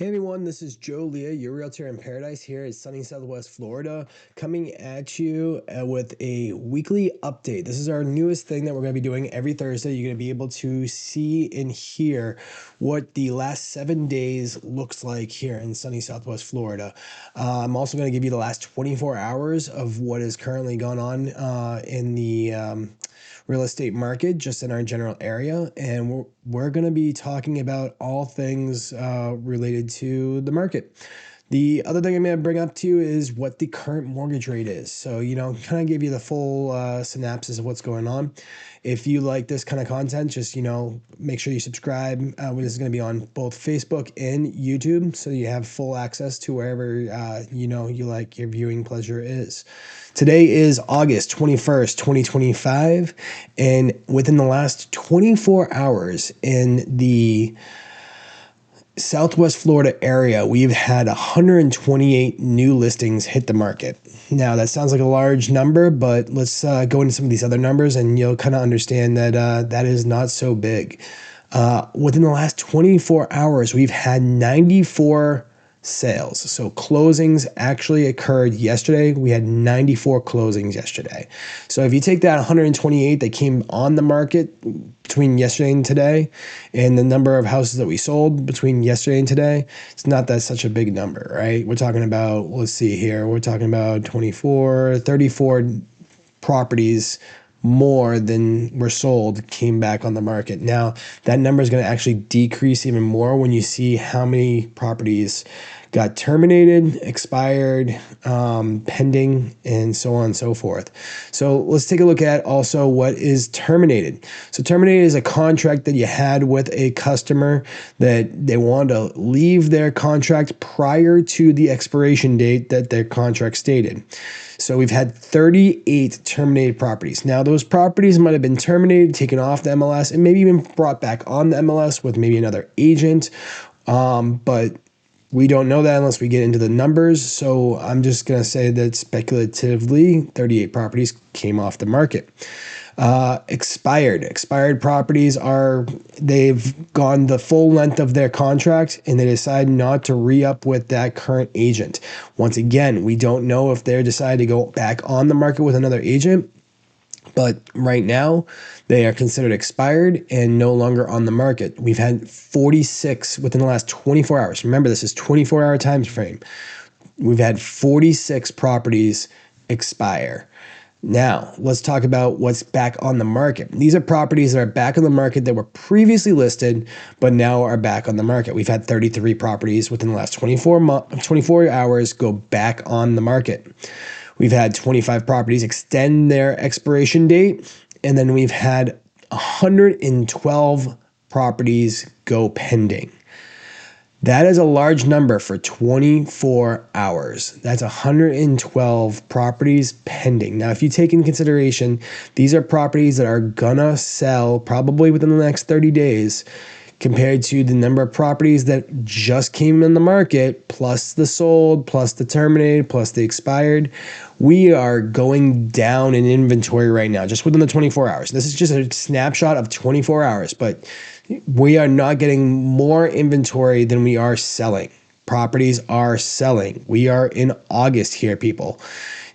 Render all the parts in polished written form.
Hey everyone, this is Joe Leah, your realtor in paradise here in sunny Southwest Florida, coming at you with a weekly update. This is our newest thing that we're going to be doing every Thursday. You're going to be able to see and hear what the last 7 days looks like here in sunny Southwest Florida. I'm also going to give you the last 24 hours of what has currently gone on in the real estate market just in our general area, and we're going to be talking about all things related to the market. The other thing I'm going to bring up to you is what the current mortgage rate is. So, kind of give you the full synopsis of what's going on. If you like this kind of content, just, make sure you subscribe. This is going to be on both Facebook and YouTube, so you have full access to wherever, you like your viewing pleasure is. Today is August 21st, 2025, and within the last 24 hours in the Southwest Florida area, we've had 128 new listings hit the market. Now, that sounds like a large number, but let's go into some of these other numbers and you'll kind of understand that that is not so big. Within the last 24 hours, we've had 94 sales. So closings actually occurred yesterday. We had 94 closings yesterday. So if you take that 128 that came on the market between yesterday and today, and the number of houses that we sold between yesterday and today, it's not that such a big number, right? We're talking about, let's see here, we're talking about 34 properties more than were sold came back on the market. Now, that number is going to actually decrease even more when you see how many properties got terminated, expired, pending, and so on and so forth. So let's take a look at also what is terminated. So terminated is a contract that you had with a customer that they wanted to leave their contract prior to the expiration date that their contract stated. So we've had 38 terminated properties. Now, those properties might have been terminated, taken off the MLS, and maybe even brought back on the MLS with maybe another agent. But we don't know that unless we get into the numbers. So I'm just going to say that speculatively, 38 properties came off the market. Expired properties they've gone the full length of their contract and they decide not to re-up with that current agent. Once again, we don't know if they decide to go back on the market with another agent, but right now they are considered expired and no longer on the market. We've had 46 within the last 24 hours. Remember, this is 24-hour time frame. We've had 46 properties expire. Now, let's talk about what's back on the market. These are properties that are back on the market that were previously listed, but now are back on the market. We've had 33 properties within the last 24 hours go back on the market. We've had 25 properties extend their expiration date, and then we've had 112 properties go pending. That is a large number for 24 hours. That's 112 properties pending. Now, if you take into consideration, these are properties that are gonna sell probably within the next 30 days compared to the number of properties that just came in the market, plus the sold, plus the terminated, plus the expired. We are going down in inventory right now, just within the 24 hours. This is just a snapshot of 24 hours, but we are not getting more inventory than we are selling. Properties are selling. We are in August here, people,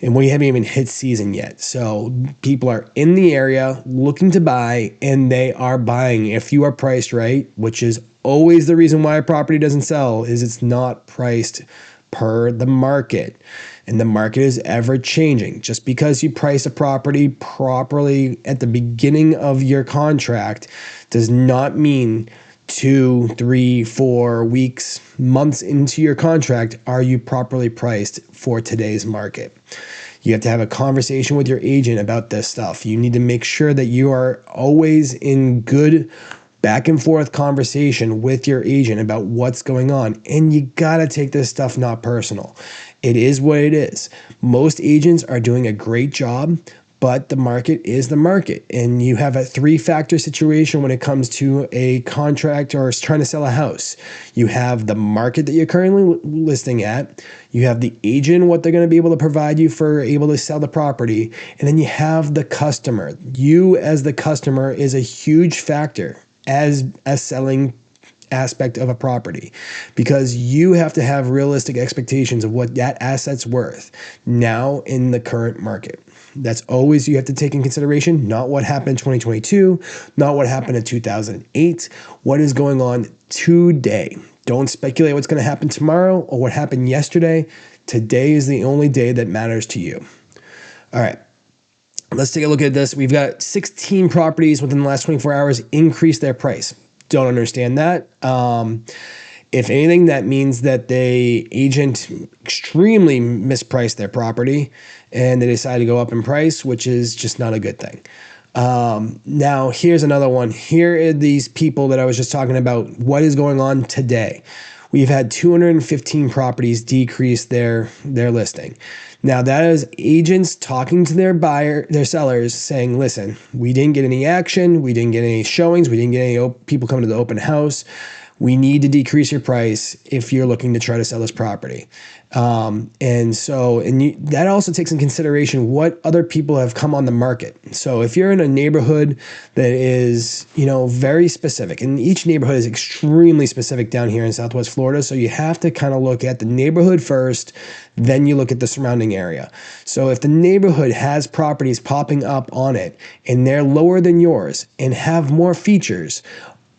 and we haven't even hit season yet. So people are in the area looking to buy, and they are buying if you are priced right, which is always the reason why a property doesn't sell, is it's not priced per the market. And the market is ever changing. Just because you price a property properly at the beginning of your contract does not mean 2, 3, 4 weeks, months into your contract are you properly priced for today's market. You have to have a conversation with your agent about this stuff. You need to make sure that you are always in good back and forth conversation with your agent about what's going on. And you gotta take this stuff not personal. It is what it is. Most agents are doing a great job, but the market is the market. And you have a 3-factor situation when it comes to a contract or trying to sell a house. You have the market that you're currently listing at. You have the agent, what they're going to be able to provide you for able to sell the property. And then you have the customer. You as the customer is a huge factor as selling aspect of a property, because you have to have realistic expectations of what that asset's worth now in the current market. That's always, you have to take in consideration, not what happened in 2022, not what happened in 2008, what is going on today. Don't speculate what's going to happen tomorrow or what happened yesterday. Today is the only day that matters to you. All right. Let's take a look at this. We've got 16 properties within the last 24 hours increase their price. Don't understand that. If anything, that means that the agent extremely mispriced their property and they decided to go up in price, which is just not a good thing. Now, here's another one. Here are these people that I was just talking about. What is going on today? We've had 215 properties decrease their listing. Now, that is agents talking to their sellers saying, listen, we didn't get any action. We didn't get any showings. We didn't get any people coming to the open house. We need to decrease your price if you're looking to try to sell this property. That also takes in consideration what other people have come on the market. So if you're in a neighborhood that is, very specific, and each neighborhood is extremely specific down here in Southwest Florida. So you have to kind of look at the neighborhood first, then you look at the surrounding area. So if the neighborhood has properties popping up on it and they're lower than yours and have more features,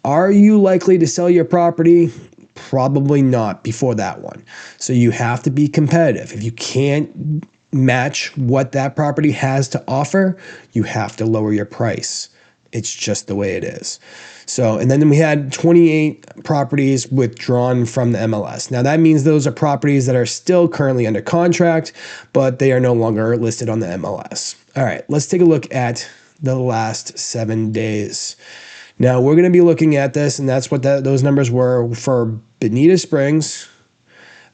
are you likely to sell your property? Probably not before that one. So you have to be competitive. If you can't match what that property has to offer, you have to lower your price. It's just the way it is. So, and then we had 28 properties withdrawn from the MLS. Now that means those are properties that are still currently under contract, but they are no longer listed on the MLS. All right, let's take a look at the last 7 days. Now we're going to be looking at this, and that's what those numbers were for Bonita Springs,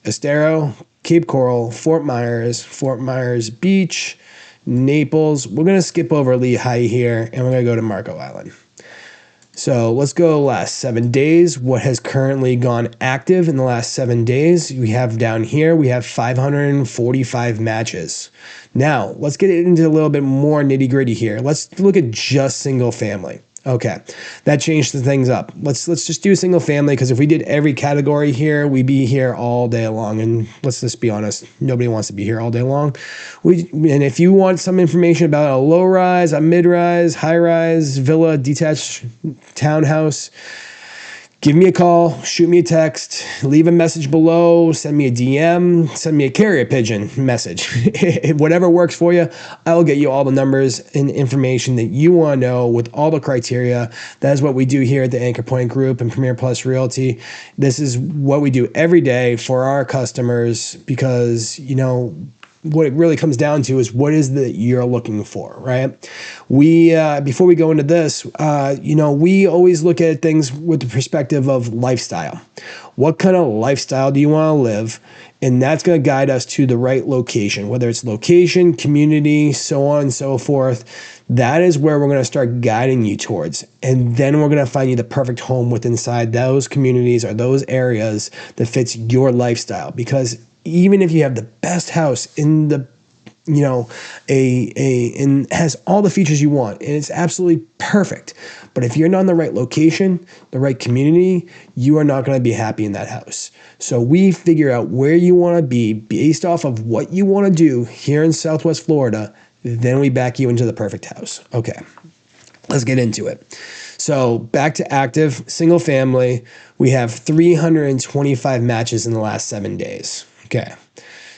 Estero, Cape Coral, Fort Myers Beach, Naples. We're going to skip over Lehigh here, and we're going to go to Marco Island. So let's go last 7 days. What has currently gone active in the last 7 days? We have down here, we have 545 matches. Now let's get into a little bit more nitty gritty here. Let's look at just single family. Okay, that changed things up. Let's just do single family, because if we did every category here, we'd be here all day long. And let's just be honest, nobody wants to be here all day long. And if you want some information about a low rise, a mid rise, high rise, villa, detached townhouse, give me a call, shoot me a text, leave a message below, send me a DM, send me a carrier pigeon message. Whatever works for you, I'll get you all the numbers and information that you want to know with all the criteria. That is what we do here at the Anchor Point Group and Premier Plus Realty. This is what we do every day for our customers, because, what it really comes down to is what is that you're looking for, right? We, before we go into this, we always look at things with the perspective of lifestyle. What kind of lifestyle do you want to live? And that's going to guide us to the right location, whether it's location, community, so on and so forth. That is where we're going to start guiding you towards. And then we're going to find you the perfect home within inside those communities or those areas that fits your lifestyle. Because even if you have the best house in the, and has all the features you want, and it's absolutely perfect, but if you're not in the right location, the right community, you are not going to be happy in that house. So we figure out where you want to be based off of what you want to do here in Southwest Florida. Then we back you into the perfect house. Okay, let's get into it. So back to active, single family, we have 325 matches in the last 7 days. Okay,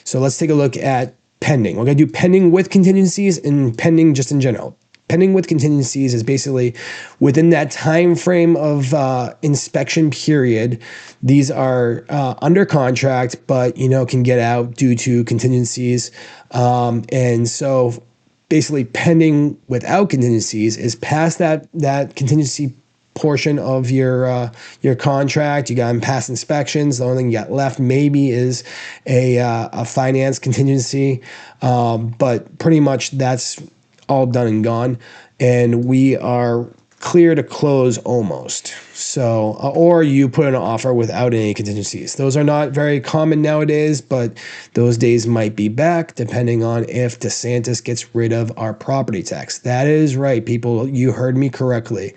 so let's take a look at pending. We're going to do pending with contingencies and pending just in general. Pending with contingencies is basically within that time frame of inspection period. These are under contract, but can get out due to contingencies. And so basically pending without contingencies is past that contingency portion of your contract. You got them past inspections. The only thing you got left maybe is a finance contingency, but pretty much that's all done and gone, and we are clear to close almost. So, or you put an offer without any contingencies. Those are not very common nowadays, but those days might be back depending on if DeSantis gets rid of our property tax. That is right, people. You heard me correctly.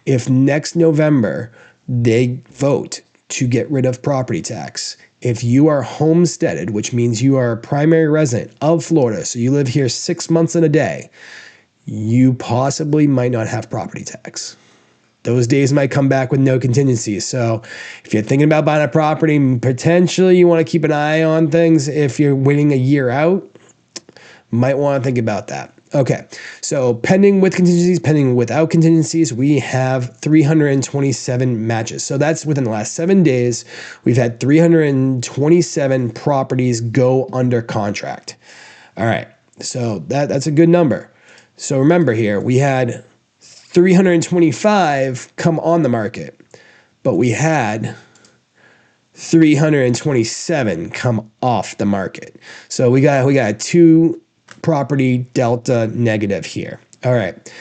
If next November they vote to get rid of property tax. If you are homesteaded, which means you are a primary resident of Florida, so you live here 6 months and a day, you possibly might not have property tax. Those days might come back with no contingencies. So if you're thinking about buying a property, potentially you want to keep an eye on things. If you're waiting a year out, might want to think about that. Okay, so pending with contingencies, pending without contingencies, we have 327 matches. So that's within the last 7 days, we've had 327 properties go under contract. All right, so that's a good number. So remember here, we had 325 come on the market, but we had 327 come off the market. So we got a 2 property delta negative here. All right.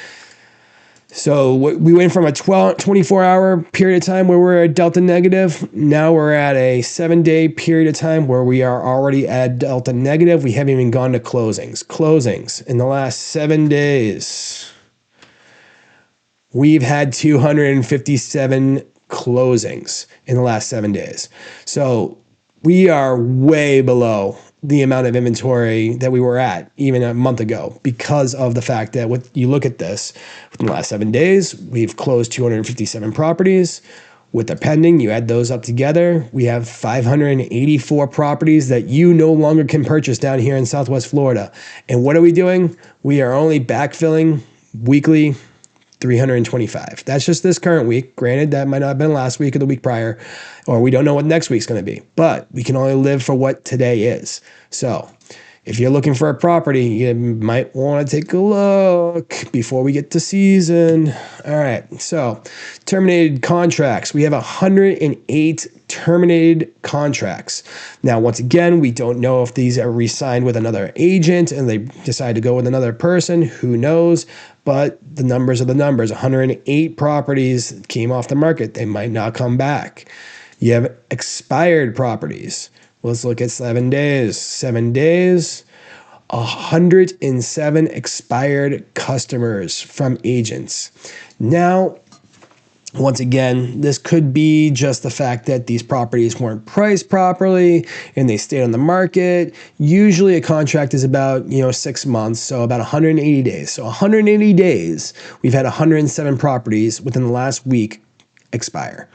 So we went from a 24-hour period of time where we're at delta negative. Now we're at a 7-day period of time where we are already at delta negative. We haven't even gone to closings. Closings in the last 7 days, we've had 257 closings in the last 7 days. So we are way below the amount of inventory that we were at even a month ago, because of the fact that when you look at this, in the last 7 days, we've closed 257 properties. With the pending, you add those up together, we have 584 properties that you no longer can purchase down here in Southwest Florida. And what are we doing? We are only backfilling weekly 325. That's just this current week. Granted, that might not have been last week or the week prior, or we don't know what next week's going to be, but we can only live for what today is. So if you're looking for a property, you might want to take a look before we get to season. All right. So terminated contracts. We have 108 terminated contracts. Now, once again, we don't know if these are re-signed with another agent and they decide to go with another person. Who knows? But the numbers are the numbers. 108 properties came off the market. They might not come back. You have expired properties. Let's look at 7 days. 7 days, 107 expired customers from agents. Now, once again, this could be just the fact that these properties weren't priced properly and they stayed on the market. Usually a contract is about 6 months, so about 180 days. So 180 days, we've had 107 properties within the last week expire.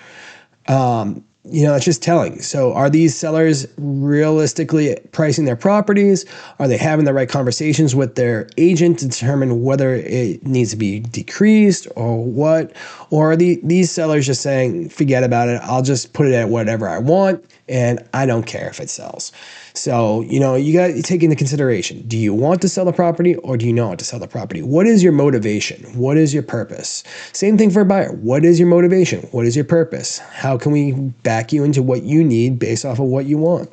It's just telling. So are these sellers realistically pricing their properties? Are they having the right conversations with their agent to determine whether it needs to be decreased or what? Or are these sellers just saying, forget about it, I'll just put it at whatever I want and I don't care if it sells? So, you got to take into consideration, do you want to sell the property or do you not want to sell the property? What is your motivation? What is your purpose? Same thing for a buyer. What is your motivation? What is your purpose? How can we back you into what you need based off of what you want?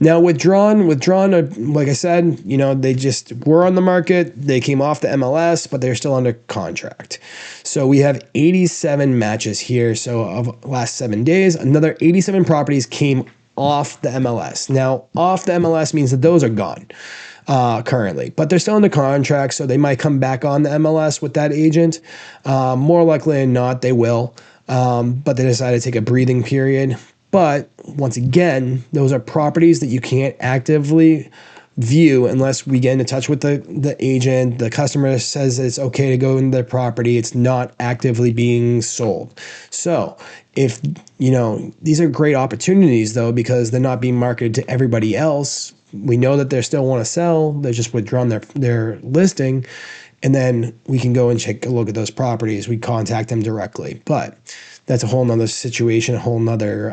Now, withdrawn, like I said, they just were on the market. They came off the MLS, but they're still under contract. So we have 87 matches here. So of last 7 days, another 87 properties came off the MLS. Now, off the MLS means that those are gone currently, but they're still under contract, so they might come back on the MLS with that agent. More likely than not, they will, but they decided to take a breathing period. But once again, those are properties that you can't actively view unless we get into touch with the agent. The customer says it's okay to go into their property. It's not actively being sold. So if, these are great opportunities though, because they're not being marketed to everybody else. We know that they still want to sell. They're just withdrawn their listing. And then we can go and take a look at those properties. We contact them directly. But that's a whole nother situation, a whole nother,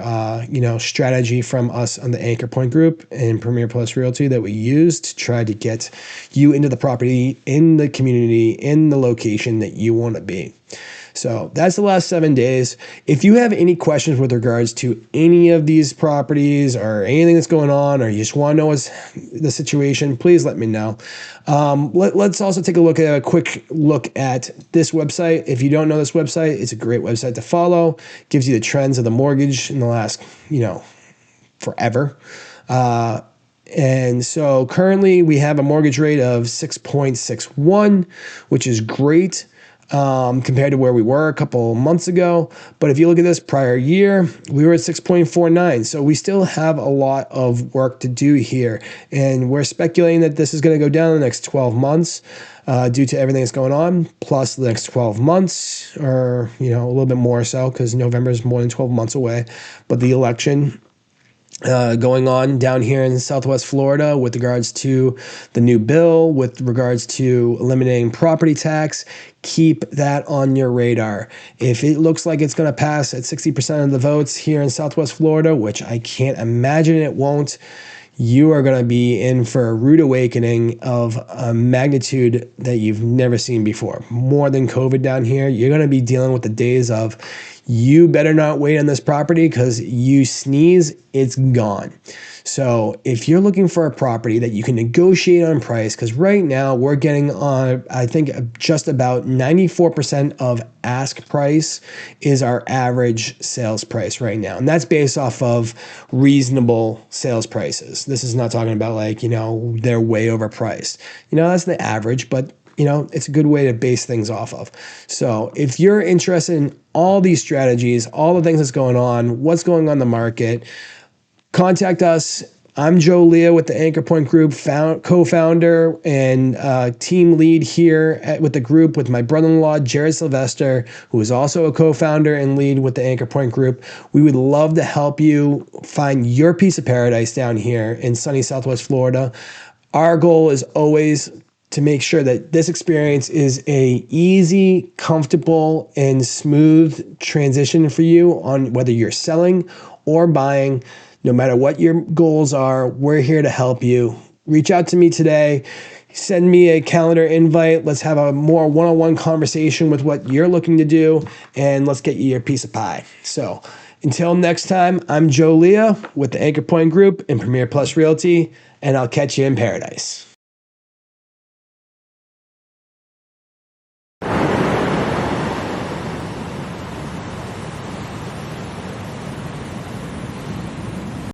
strategy from us on the Anchor Point Group and Premier Plus Realty that we use to try to get you into the property, in the community, in the location that you want to be. So that's the last 7 days. If you have any questions with regards to any of these properties or anything that's going on, or you just want to know what's the situation, please let me know. Let's also take a quick look at this website. If you don't know this website, it's a great website to follow. Gives you the trends of the mortgage in the last, forever. And so currently we have a mortgage rate of 6.61, which is great. compared to where we were a couple months ago. But if you look at this prior year, we were at 6.49. So we still have a lot of work to do here. And we're speculating that this is going to go down in the next 12 months due to everything that's going on, plus the next 12 months, or, a little bit more so, because November is more than 12 months away. But the election going on down here in Southwest Florida with regards to the new bill, with regards to eliminating property tax, keep that on your radar. If it looks like it's going to pass at 60% of the votes here in Southwest Florida, which I can't imagine it won't, you are going to be in for a rude awakening of a magnitude that you've never seen before. More than COVID down here, you're going to be dealing with the days of, you better not wait on this property because you sneeze, it's gone. So if you're looking for a property that you can negotiate on price, because right now we're getting on, I think just about 94% of ask price is our average sales price right now. And that's based off of reasonable sales prices. This is not talking about they're way overpriced. That's the average, but it's a good way to base things off of. So if you're interested in all these strategies, all the things that's going on, what's going on in the market, contact us. I'm Joe Leah with the Anchor Point Group, co-founder and team lead here with the group with my brother-in-law, Jarrett Sylvester, who is also a co-founder and lead with the Anchor Point Group. We would love to help you find your piece of paradise down here in sunny Southwest Florida. Our goal is always to make sure that this experience is a easy, comfortable, and smooth transition for you on whether you're selling or buying. No matter what your goals are, we're here to help you. Reach out to me today. Send me a calendar invite. Let's have a more one-on-one conversation with what you're looking to do, and let's get you your piece of pie. So until next time, I'm Joe Leah with the Anchor Point Group and Premier Plus Realty, and I'll catch you in paradise.